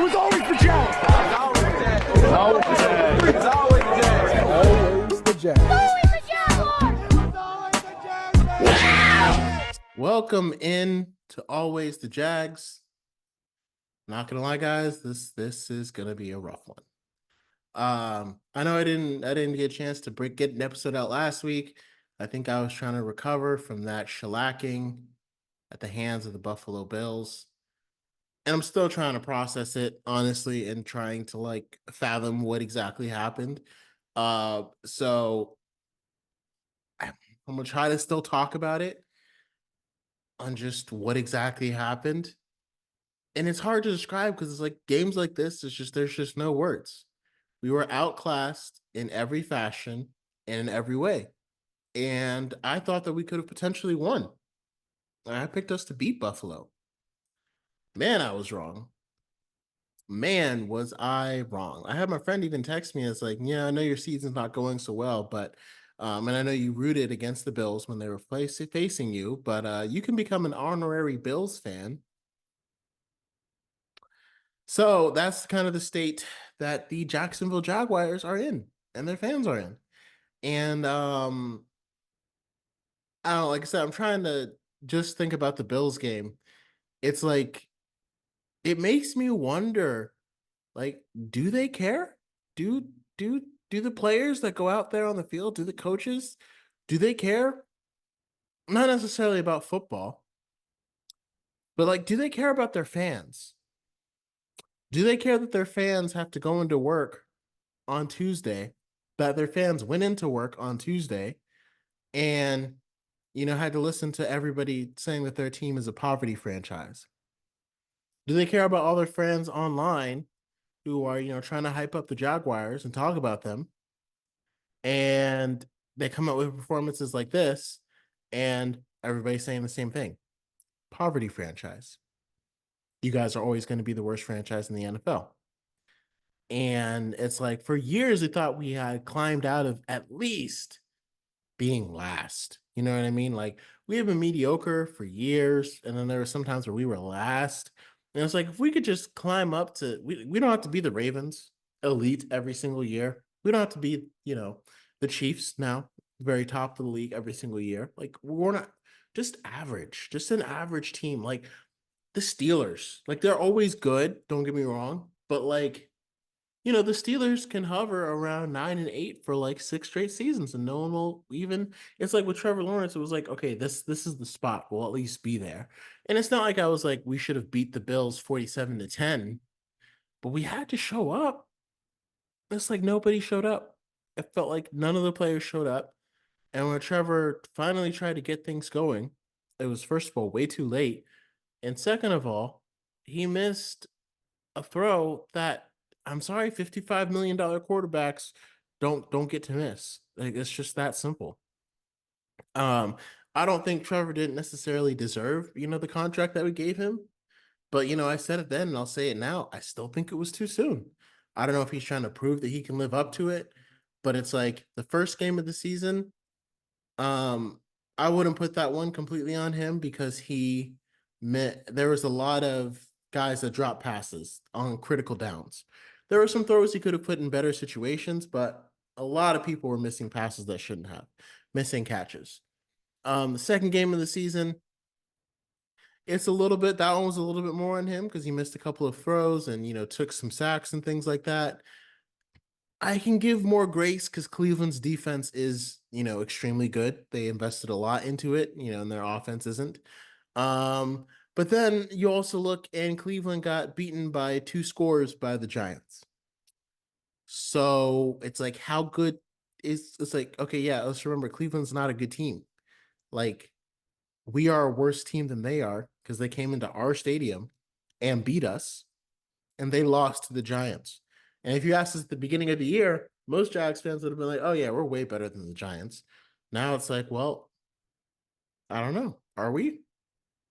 was always the Jags. It's always the Jags. It was always the Jags. It's always the Jags. Always the Jags. Welcome in to Always the Jags. Not gonna lie, guys, this is gonna be a rough one. I know I didn't get a chance to get an episode out last week. I think I was trying to recover from that shellacking at the hands of the Buffalo Bills. And I'm still trying to process it, honestly, and trying to fathom what exactly happened. So I'm gonna try to still talk about it on just what exactly happened. And it's hard to describe because it's like games like this, there's just no words. We were outclassed in every fashion and in every way. And I thought that we could have potentially won. I picked us to beat Buffalo. Man, I was wrong. Man, was I wrong. I had my friend even text me. It's like, yeah, I know your season's not going so well, but and I know you rooted against the Bills when they were facing you, but you can become an honorary Bills fan. So that's kind of the state that the Jacksonville Jaguars are in and their fans are in. And I don't know, like I said, I'm trying to just think about the Bills game. It's like, it makes me wonder, do they care? Do the players that go out there on the field, do the coaches, do they care? Not necessarily about football, but do they care about their fans? Do they care that their fans have to go into work on Tuesday, that their fans went into work on Tuesday and, had to listen to everybody saying that their team is a poverty franchise? Do they care about all their friends online who are, trying to hype up the Jaguars and talk about them? And they come up with performances like this and everybody's saying the same thing. Poverty franchise. You guys are always going to be the worst franchise in the NFL. And it's like, for years, we thought we had climbed out of at least being last. You know what I mean? We have been mediocre for years. And then there were some times where we were last. And it's like, if we could just climb up to, we don't have to be the Ravens elite every single year. We don't have to be, the Chiefs now, very top of the league every single year. We're not just average, just an average team. The Steelers, they're always good. Don't get me wrong. But the Steelers can hover around 9-8 for 6 straight seasons and no one will even, it's like with Trevor Lawrence, it was like, okay, this is the spot. We'll at least be there. And it's not like I was like, we should have beat the Bills 47-10, but we had to show up. It's like nobody showed up. It felt like none of the players showed up. And when Trevor finally tried to get things going, it was, first of all, way too late. And second of all, he missed a throw that, I'm sorry, $55 million quarterbacks don't get to miss. It's just that simple. I don't think Trevor didn't necessarily deserve, the contract that we gave him. But, I said it then and I'll say it now. I still think it was too soon. I don't know if he's trying to prove that he can live up to it, but it's like the first game of the season. I wouldn't put that one completely on him because there was a lot of guys that dropped passes on critical downs. There were some throws he could have put in better situations, but a lot of people were missing passes that shouldn't have, missing catches. The second game of the season, that one was a little bit more on him because he missed a couple of throws and, took some sacks and things like that. I can give more grace because Cleveland's defense is, extremely good. They invested a lot into it, and their offense isn't. But then you also look and Cleveland got beaten by 2 scores by the Giants. So it's like, how good it's like, okay, yeah, let's remember Cleveland's not a good team. We are a worse team than they are because they came into our stadium and beat us and they lost to the Giants. And if you asked us at the beginning of the year, most Jags fans would have been like, oh yeah, we're way better than the Giants. Now it's like, well, I don't know. Are we?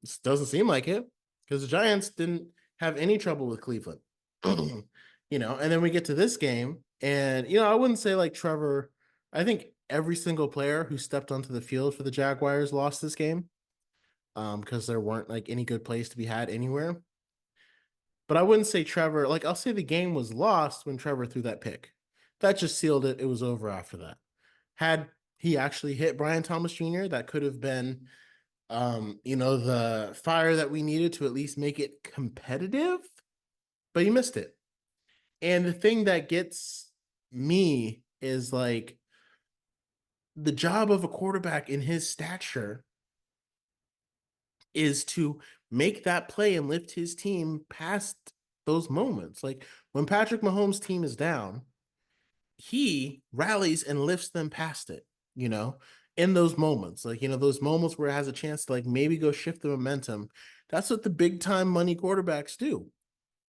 This doesn't seem like it because the Giants didn't have any trouble with Cleveland. And then we get to this game and, I wouldn't say Trevor, I think every single player who stepped onto the field for the Jaguars lost this game because there weren't any good plays to be had anywhere. But I wouldn't say Trevor, like I'll say the game was lost when Trevor threw that pick. That just sealed it. It was over after that. Had he actually hit Brian Thomas Jr., that could have been the fire that we needed to at least make it competitive, but he missed it. And the thing that gets me is like the job of a quarterback in his stature is to make that play and lift his team past those moments. Like when Patrick Mahomes' team is down, he rallies and lifts them past it, in those moments. Like, those moments where it has a chance to like maybe go shift the momentum. That's what the big time money quarterbacks do.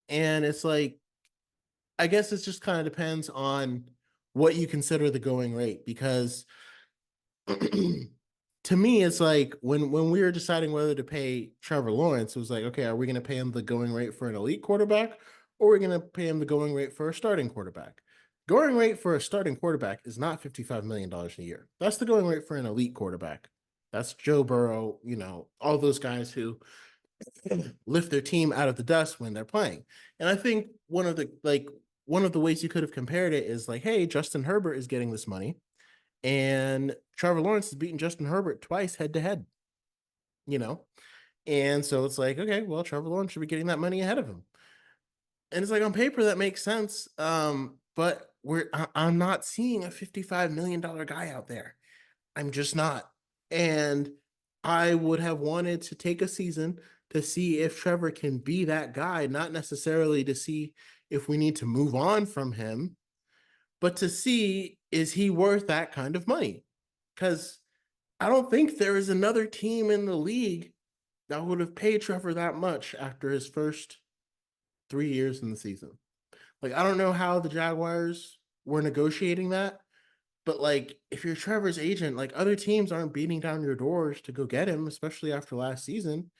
And it's like, I guess it just kind of depends on what you consider the going rate, because to me, it's like when we were deciding whether to pay Trevor Lawrence, it was like, okay, are we going to pay him the going rate for an elite quarterback, or are we going to pay him the going rate for a starting quarterback? Going rate for a starting quarterback is not $55 million a year. That's the going rate for an elite quarterback. That's Joe Burrow, all those guys who lift their team out of the dust when they're playing. And I think one of the ways you could have compared it is like, hey, Justin Herbert is getting this money, and Trevor Lawrence has beaten Justin Herbert twice head to head, And so it's like, okay, well, Trevor Lawrence should be getting that money ahead of him. And it's like on paper that makes sense. But I'm not seeing a $55 million guy out there. I'm just not. And I would have wanted to take a season to see if Trevor can be that guy, not necessarily to see if we need to move on from him, but to see, is he worth that kind of money? Because I don't think there is another team in the league that would have paid Trevor that much after his first 3 years in the season. Like, I don't know how the Jaguars were negotiating that, but like, if you're Trevor's agent, like other teams aren't beating down your doors to go get him, especially after last season.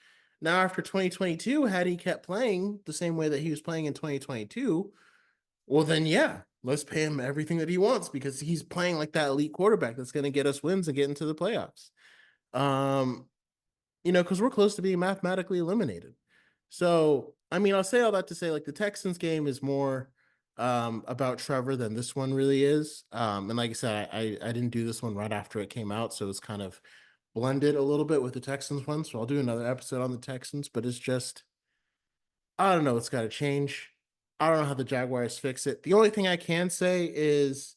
Now, after 2022, had he kept playing the same way that he was playing in 2022, well, then yeah, let's pay him everything that he wants, because he's playing like that elite quarterback that's going to get us wins and get into the playoffs. Because we're close to being mathematically eliminated. So, I mean, I'll say all that to say, like, the Texans game is more about Trevor than this one really is. And like I said, I didn't do this one right after it came out, so it's kind of blended a little bit with the Texans one. So I'll do another episode on the Texans, but it's just, I don't know, it's got to change. I don't know how the Jaguars fix it. The only thing I can say is,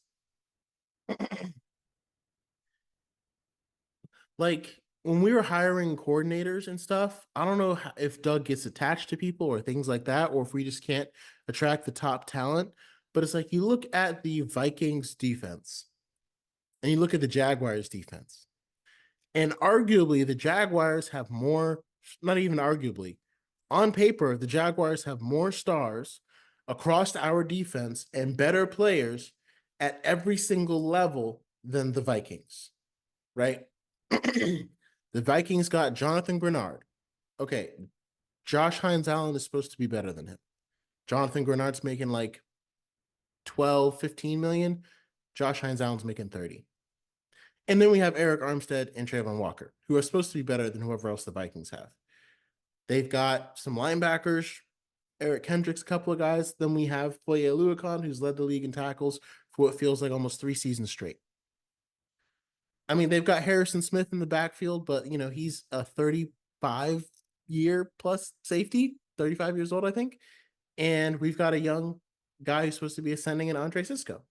like, when we were hiring coordinators and stuff, I don't know if Doug gets attached to people or things like that, or if we just can't attract the top talent. But it's like, you look at the Vikings defense and you look at the Jaguars defense, and arguably the Jaguars have more, not even arguably, on paper, the Jaguars have more stars across our defense and better players at every single level than the Vikings, right? The Vikings got Jonathan Grenard. Okay, Josh Hines Allen is supposed to be better than him. Jonathan Grenard's making like 12, 15 million. Josh Hines Allen's making 30. And then we have Eric Armstead and Trayvon Walker, who are supposed to be better than whoever else the Vikings have. They've got some linebackers, Eric Kendricks, a couple of guys. Then we have Foye Oluokun, who's led the league in tackles for what feels like almost 3 seasons straight. I mean, they've got Harrison Smith in the backfield, but, he's a 35-year plus safety, 35 years old, I think. And we've got a young guy who's supposed to be ascending in Andre Cisco.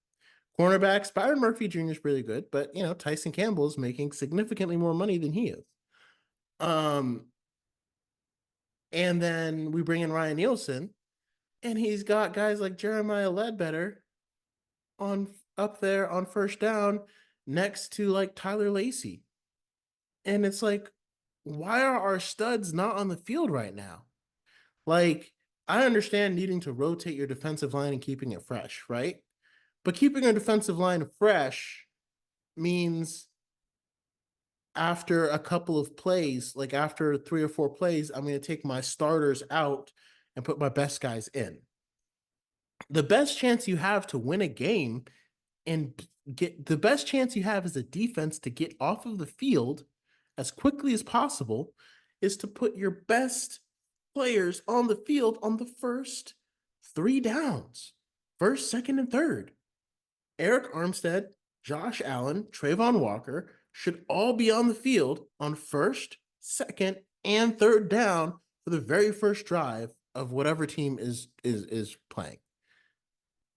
Cornerbacks, Byron Murphy Jr. is really good, but, Tyson Campbell is making significantly more money than he is. And then we bring in Ryan Nielsen, and he's got guys like Jeremiah Ledbetter up there on first down next to like Tyler Lacey. And it's like, why are our studs not on the field right now? Like, I understand needing to rotate your defensive line and keeping it fresh, right? But keeping a defensive line fresh means after a couple of plays, like after 3 or 4 plays, I'm going to take my starters out and put my best guys in. The best chance you have to win a game and the best chance you have as a defense to get off of the field as quickly as possible is to put your best players on the field on the first 3 downs, first, second, and third. Eric Armstead, Josh Allen, Trayvon Walker should all be on the field on first, second, and third down for the very first drive of whatever team is playing.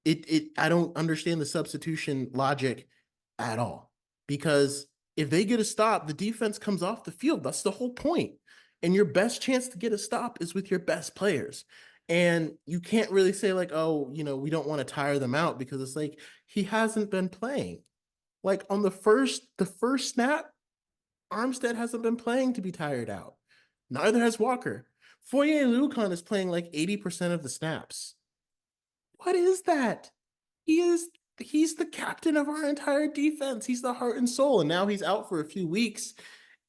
I don't understand the substitution logic at all, because if they get a stop, the defense comes off the field. That's the whole point. And your best chance to get a stop is with your best players. And you can't really say like, oh, we don't want to tire them out, because it's like he hasn't been playing. Like on the first snap, Armstead hasn't been playing to be tired out. Neither has Walker. Foye Lucan is playing like 80% of the snaps. What is that? He's the captain of our entire defense. He's the heart and soul. And now he's out for a few weeks.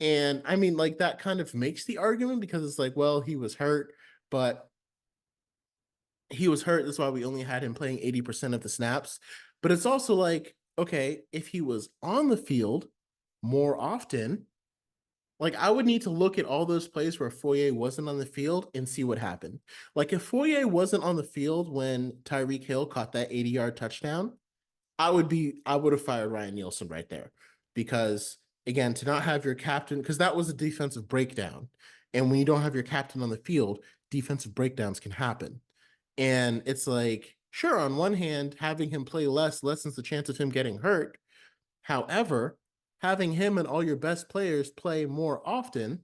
And I mean, like, that kind of makes the argument, because it's like, well, he was hurt, but he was hurt. That's why we only had him playing 80% of the snaps. But it's also like, okay, if he was on the field more often, like, I would need to look at all those plays where Foye wasn't on the field and see what happened. Like, if Foye wasn't on the field when Tyreek Hill caught that 80-yard touchdown, I would have fired Ryan Nielsen right there. Because, again, to not have your captain, because that was a defensive breakdown. And when you don't have your captain on the field, defensive breakdowns can happen. And it's like, sure, on one hand, having him play less lessens the chance of him getting hurt. However, having him and all your best players play more often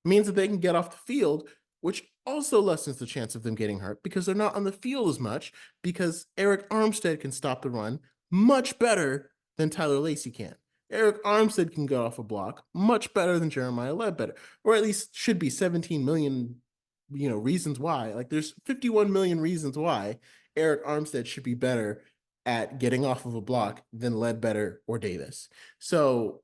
means that they can get off the field, which also lessens the chance of them getting hurt, because they're not on the field as much, because Eric Armstead can stop the run much better than Tyler Lacey can. Eric Armstead can get off a block much better than Jeremiah Ledbetter, or at least should be 17 million, reasons why. Like, there's 51 million reasons why Eric Armstead should be better at getting off of a block than Ledbetter or Davis. So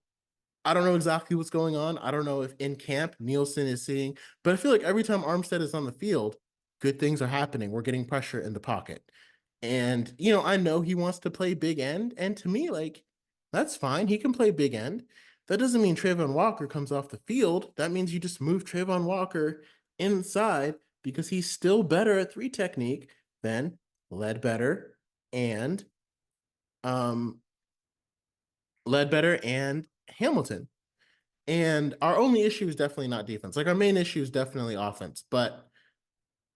I don't know exactly what's going on. I don't know if in camp Nielsen is seeing, but I feel like every time Armstead is on the field, good things are happening. We're getting pressure in the pocket. And, I know he wants to play big end. And to me, like, that's fine. He can play big end. That doesn't mean Trayvon Walker comes off the field. That means you just move Trayvon Walker inside, because he's still better at 3 technique than Ledbetter and Hamilton. And our only issue is definitely not defense. Like, our main issue is definitely offense. But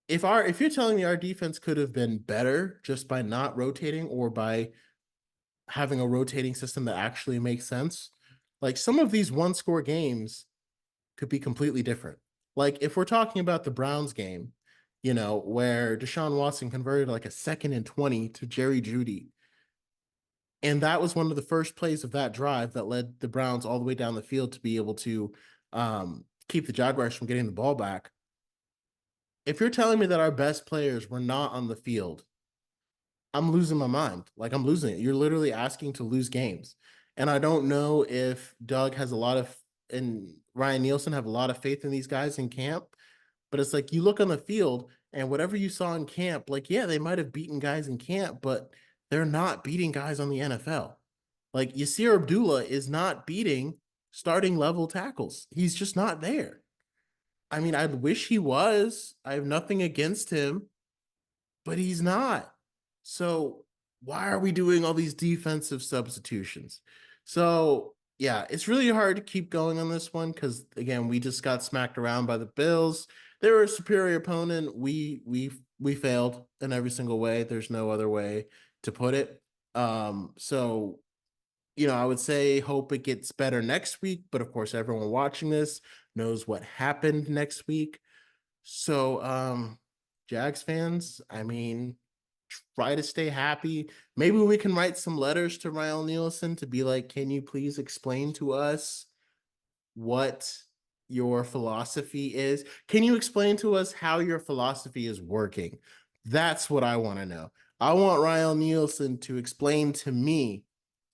if you're telling me our defense could have been better just by not rotating, or by having a rotating system that actually makes sense, like, some of these 1-score games could be completely different. Like, if we're talking about the Browns game, where Deshaun Watson converted like a 2nd and 20 to Jerry Jeudy, and that was one of the first plays of that drive that led the Browns all the way down the field to be able to keep the Jaguars from getting the ball back. If you're telling me that our best players were not on the field, I'm losing my mind. Like, I'm losing it. You're literally asking to lose games. And I don't know if Doug has and Ryan Nielsen have a lot of faith in these guys in camp, but it's like, you look on the field and whatever you saw in camp, like, yeah, they might have beaten guys in camp, but they're not beating guys on the NFL. Like, Yasir Abdullah is not beating starting level tackles. He's just not there. I mean, I wish he was. I have nothing against him, but he's not. So why are we doing all these defensive substitutions? So yeah, it's really hard to keep going on this one, because again, we just got smacked around by the Bills. They were a superior opponent. We failed in every single way. There's no other way to put it. So I would say hope it gets better next week, but of course, everyone watching this knows what happened next week. So, Jags fans, I mean, try to stay happy. Maybe we can write some letters to Ryan Nielsen to be like, can you please explain to us what your philosophy is? Can you explain to us how your philosophy is working? That's what I want to know. I want Ryan Nielsen to explain to me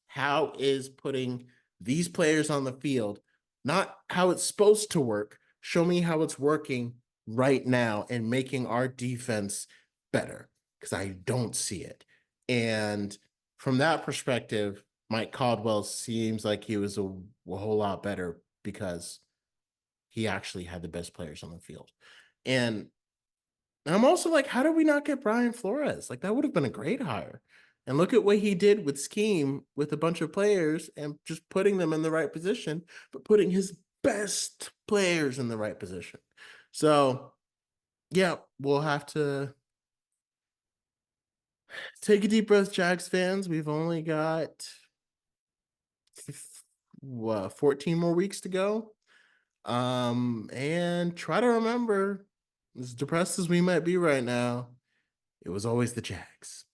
how is putting these players on the field, not how it's supposed to work. Show me how it's working right now and making our defense better, because I don't see it. And from that perspective, Mike Caldwell seems like he was a whole lot better, because he actually had the best players on the field. And I'm also like, how did we not get Brian Flores? Like, that would have been a great hire. And look at what he did with scheme with a bunch of players and just putting them in the right position, but putting his best players in the right position. So, yeah, we'll have to take a deep breath, Jags fans. We've only got 14 more weeks to go. And try to remember, as depressed as we might be right now, it was always the Jags.